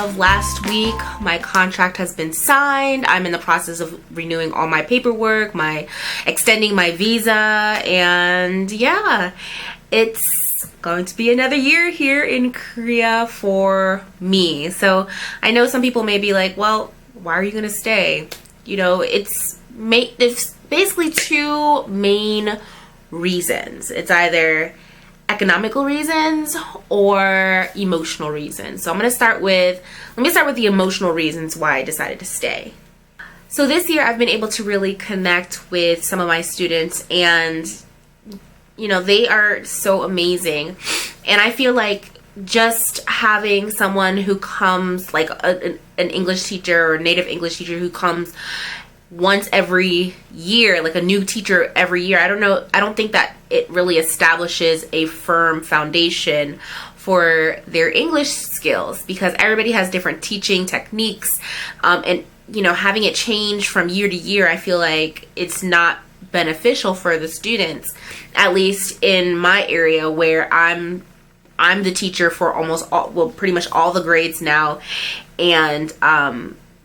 of last week, my contract has been signed. I'm in the process of renewing all my paperwork, extending my visa, and yeah, it's going to be another year here in Korea for me. So I know some people may be like, well, why are you going to stay? You know, it's basically two main reasons. It's either economical reasons or emotional reasons. So let me start with the emotional reasons why I decided to stay. So this year I've been able to really connect with some of my students, and you know, they are so amazing. And I feel like just having someone who comes, like an English teacher or native English teacher who comes once every year, like a new teacher every year, I don't think that it really establishes a firm foundation for their English skills, because everybody has different teaching techniques, and you know, having it change from year to year, I feel like it's not beneficial for the students, at least in my area where I'm the teacher for pretty much all the grades now. And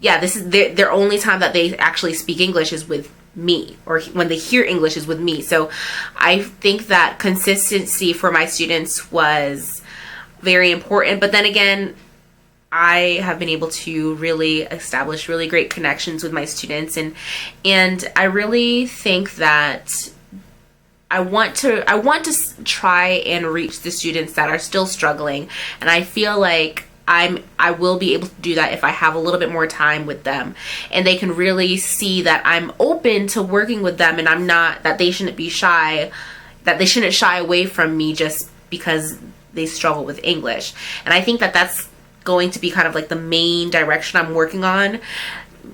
yeah, this is their only time that they actually speak English is with me, or when they hear English is with me. So I think that consistency for my students was very important. But then again, I have been able to really establish really great connections with my students, and I really think that I want to try and reach the students that are still struggling, and I feel like I will be able to do that if I have a little bit more time with them, and they can really see that I'm open to working with them, and that they shouldn't shy away from me just because they struggle with English. And I think that that's going to be kind of like the main direction I'm working on,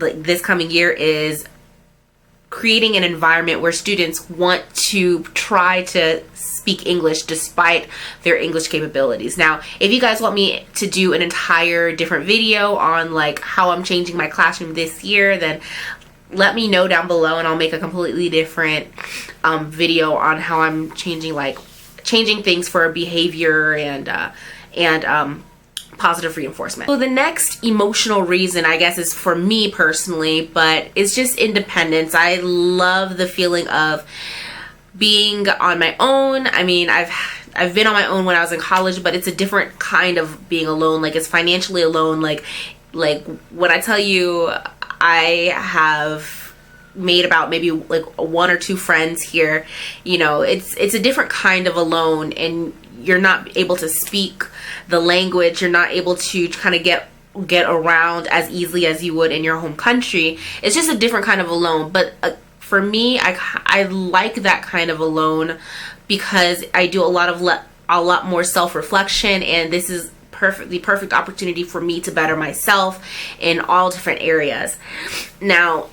like this coming year, is creating an environment where students want to try to speak English despite their English capabilities. Now, if you guys want me to do an entire different video on like how I'm changing my classroom this year, then let me know down below, and I'll make a completely different video on how I'm changing things for behavior and positive reinforcement. So the next emotional reason, I guess, is for me personally, but it's just independence. I love the feeling of being on my own. I mean, I've been on my own when I was in college, but it's a different kind of being alone. Like, it's financially alone. Like when I tell you I have made about maybe like one or two friends here, you know, it's a different kind of alone, and you're not able to speak the language. You're not able to kind of get around as easily as you would in your home country. It's just a different kind of alone. But for me, I like that kind of alone because I do a lot more self-reflection, and this is the perfect opportunity for me to better myself in all different areas. Now,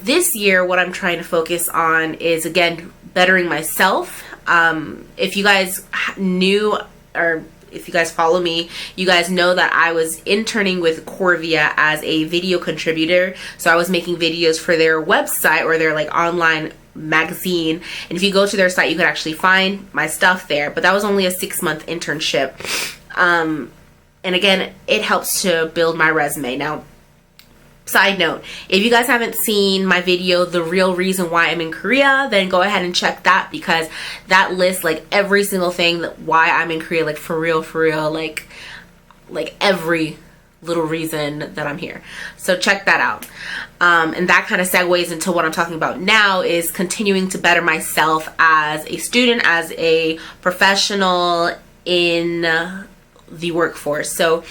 this year, what I'm trying to focus on is, again, bettering myself. If you guys knew, or if you guys follow me, you guys know that I was interning with Corvia as a video contributor. So I was making videos for their website, or their like online magazine. And if you go to their site, you could actually find my stuff there. But that was only a 6-month internship. And again, it helps to build my resume. Now, side note, if you guys haven't seen my video, The Real Reason Why I'm in Korea, then go ahead and check that, because that lists like every single thing that why I'm in Korea, like for real, like every little reason that I'm here. So check that out. And that kind of segues into what I'm talking about now, is continuing to better myself as a student, as a professional in the workforce. So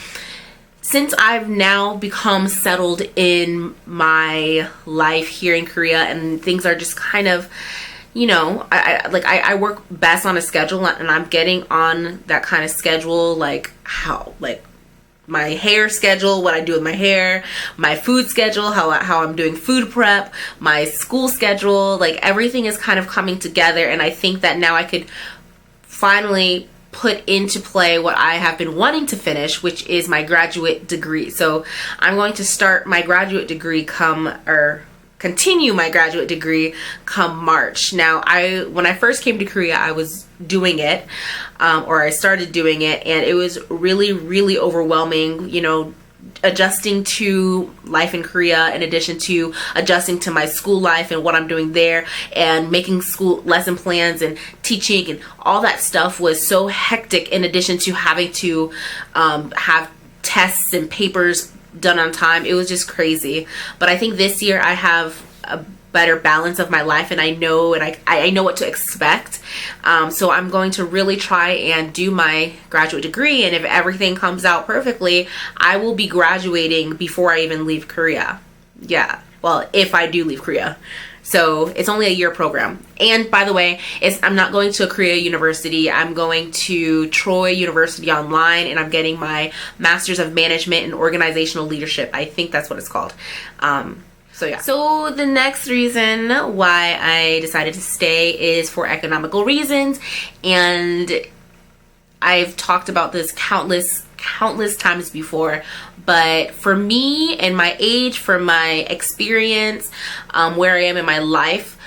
since I've now become settled in my life here in Korea, and things are just kind of, you know, I work best on a schedule, and I'm getting on that kind of schedule, like my hair schedule, what I do with my hair, my food schedule, how I'm doing food prep, my school schedule, like everything is kind of coming together. And I think that now I could finally put into play what I have been wanting to finish, which is my graduate degree. So I'm going to start my graduate degree continue my graduate degree come March. Now, when I first came to Korea, I was doing it, or I started doing it, and it was really, really overwhelming, you know, adjusting to life in Korea, in addition to adjusting to my school life and what I'm doing there, and making school lesson plans and teaching and all that stuff was so hectic, in addition to having to have tests and papers done on time. It was just crazy. But I think this year I have a better balance of my life, and I know what to expect. So I'm going to really try and do my graduate degree, and if everything comes out perfectly, I will be graduating before I even leave Korea. Yeah, well, if I do leave Korea. So it's only a year program. And by the way, I'm not going to a Korea university. I'm going to Troy University online, and I'm getting my Master's of Management and Organizational Leadership. I think that's what it's called. So yeah. So the next reason why I decided to stay is for economical reasons. And I've talked about this countless times before, but for me and my age, for my experience, where I am in my life,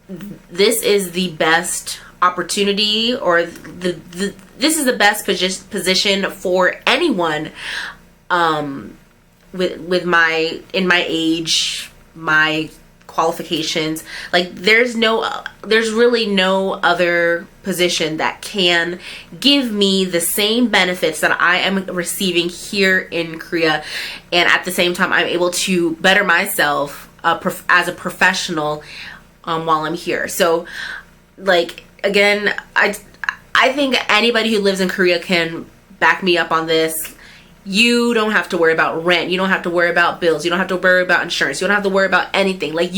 this is the best opportunity, or this is the best position for anyone with my age, my qualifications. Like, there's really no other position that can give me the same benefits that I am receiving here in Korea, and at the same time I'm able to better myself as a professional while I'm here. So, like, again, I think anybody who lives in Korea can back me up on this. You don't have to worry about rent. You don't have to worry about bills. You don't have to worry about insurance. You don't have to worry about anything. Like,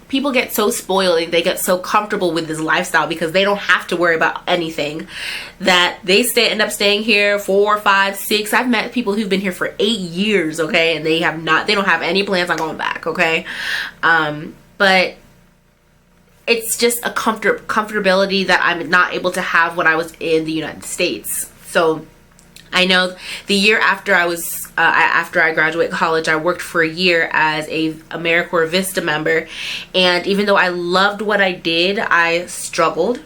people get so spoiled and they get so comfortable with this lifestyle because they don't have to worry about anything, that they end up staying here 4, 5, 6. I've met people who've been here for 8 years, okay, and they don't have any plans on going back, okay? But it's just a comfortability that I'm not able to have when I was in the United States. So I know the year after after I graduated college, I worked for a year as a AmeriCorps Vista member, and even though I loved what I did, I struggled.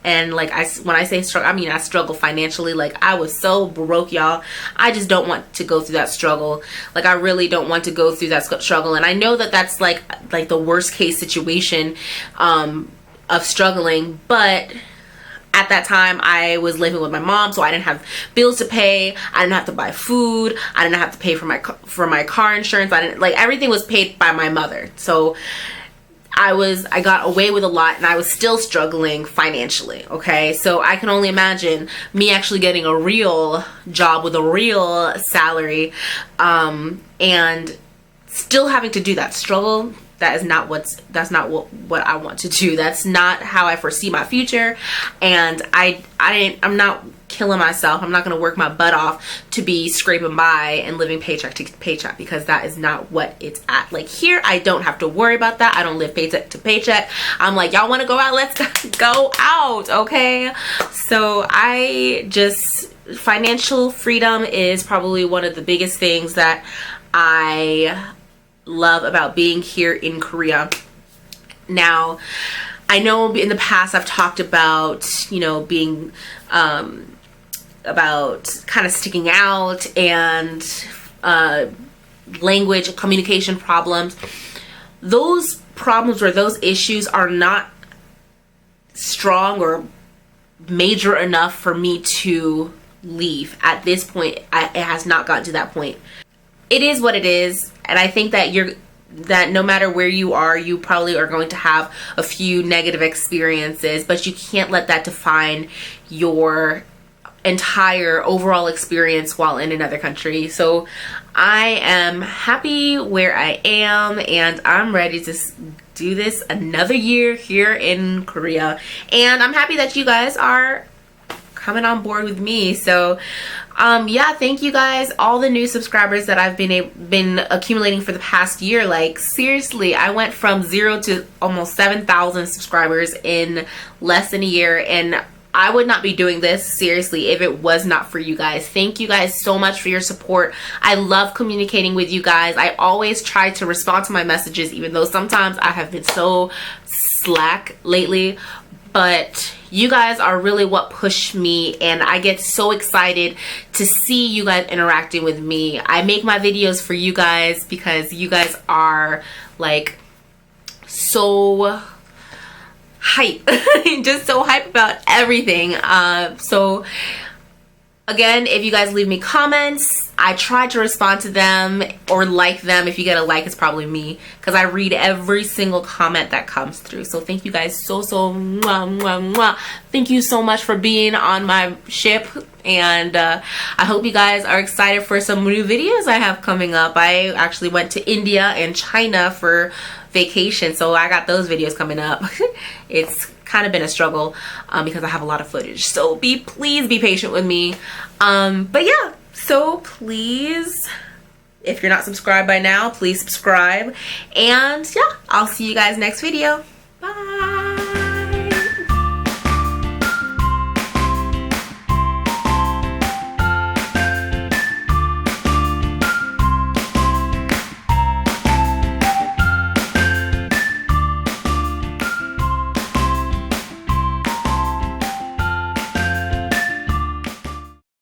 And like, when I say struggle, I mean I struggled financially. Like, I was so broke, y'all. I just don't want to go through that struggle. Like, I really don't want to go through that struggle. And I know that that's like the worst case situation of struggling, but at that time, I was living with my mom, so I didn't have bills to pay. I didn't have to buy food. I didn't have to pay for my car insurance. Everything was paid by my mother. So I got away with a lot, and I was still struggling financially. Okay, so I can only imagine me actually getting a real job with a real salary, and still having to do that struggle. That's not what I want to do. That's not how I foresee my future. And I'm not killing myself. I'm not going to work my butt off to be scraping by and living paycheck to paycheck, because that is not what it's at. Like, here, I don't have to worry about that. I don't live paycheck to paycheck. I'm like, y'all want to go out? Let's go out. Okay. So financial freedom is probably one of the biggest things that I love about being here in Korea. Now, I know in the past I've talked about, being about kind of sticking out and language communication problems. Those problems or those issues are not strong or major enough for me to leave. At this point, it has not gotten to that point. It is what it is, and I think that no matter where you are, you probably are going to have a few negative experiences, but you can't let that define your entire overall experience while in another country. So I am happy where I am, and I'm ready to do this another year here in Korea. And I'm happy that you guys are coming on board with me. So yeah, thank you guys, all the new subscribers that I've been accumulating for the past year. Like, seriously, I went from 0 to almost 7,000 subscribers in less than a year, and I would not be doing this, seriously, if it was not for you guys. Thank you guys so much for your support. I love communicating with you guys. I always try to respond to my messages, even though sometimes I have been so slack lately. but you guys are really what push me, and I get so excited to see you guys interacting with me. I make my videos for you guys because you guys are like so hype, just so hype about everything. So again, if you guys leave me comments, I try to respond to them or like them. If you get a like, it's probably me, because I read every single comment that comes through. So thank you guys so mwah, mwah, mwah. Thank you so much for being on my ship, and I hope you guys are excited for some new videos I have coming up. I actually went to India and China for vacation, so I got those videos coming up. It's kind of been a struggle because I have a lot of footage, so please be patient with me. But yeah, so please, if you're not subscribed by now, please subscribe, and yeah, I'll see you guys next video. Bye.